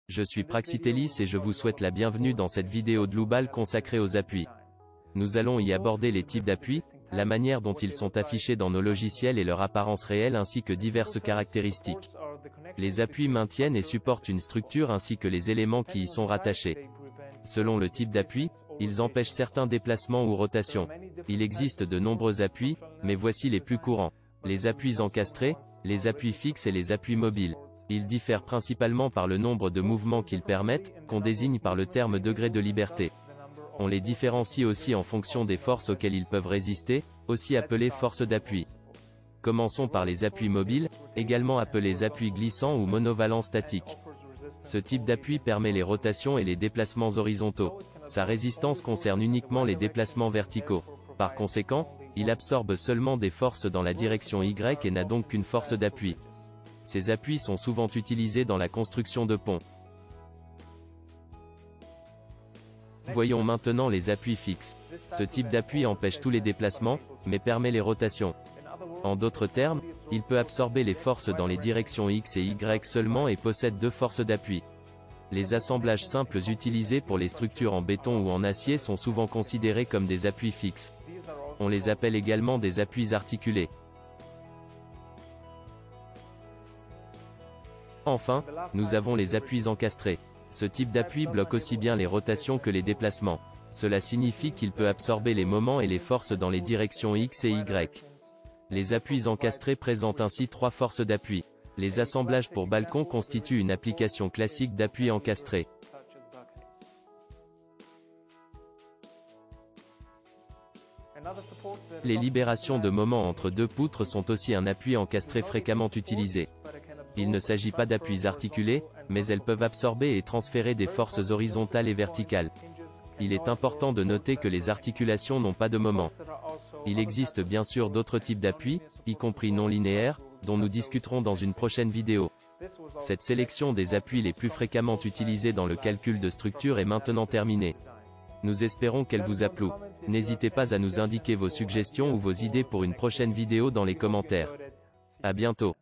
Je suis Praxitelis et je vous souhaite la bienvenue dans cette vidéo globale consacrée aux appuis. Nous allons y aborder les types d'appuis, la manière dont ils sont affichés dans nos logiciels et leur apparence réelle ainsi que diverses caractéristiques. Les appuis maintiennent et supportent une structure ainsi que les éléments qui y sont rattachés. Selon le type d'appui, ils empêchent certains déplacements ou rotations. Il existe de nombreux appuis, mais voici les plus courants. Les appuis encastrés, les appuis fixes et les appuis mobiles. Ils diffèrent principalement par le nombre de mouvements qu'ils permettent, qu'on désigne par le terme degré de liberté. On les différencie aussi en fonction des forces auxquelles ils peuvent résister, aussi appelées forces d'appui. Commençons par les appuis mobiles, également appelés appuis glissants ou monovalents statiques. Ce type d'appui permet les rotations et les déplacements horizontaux. Sa résistance concerne uniquement les déplacements verticaux. Par conséquent, il absorbe seulement des forces dans la direction Y et n'a donc qu'une force d'appui. Ces appuis sont souvent utilisés dans la construction de ponts. Voyons maintenant les appuis fixes. Ce type d'appui empêche tous les déplacements, mais permet les rotations. En d'autres termes, il peut absorber les forces dans les directions X et Y seulement et possède deux forces d'appui. Les assemblages simples utilisés pour les structures en béton ou en acier sont souvent considérés comme des appuis fixes. On les appelle également des appuis articulés. Enfin, nous avons les appuis encastrés. Ce type d'appui bloque aussi bien les rotations que les déplacements. Cela signifie qu'il peut absorber les moments et les forces dans les directions X et Y. Les appuis encastrés présentent ainsi trois forces d'appui. Les assemblages pour balcon constituent une application classique d'appui encastré. Les libérations de moments entre deux poutres sont aussi un appui encastré fréquemment utilisé. Il ne s'agit pas d'appuis articulés, mais elles peuvent absorber et transférer des forces horizontales et verticales. Il est important de noter que les articulations n'ont pas de moment. Il existe bien sûr d'autres types d'appuis, y compris non linéaires, dont nous discuterons dans une prochaine vidéo. Cette sélection des appuis les plus fréquemment utilisés dans le calcul de structure est maintenant terminée. Nous espérons qu'elle vous a plu. N'hésitez pas à nous indiquer vos suggestions ou vos idées pour une prochaine vidéo dans les commentaires. À bientôt.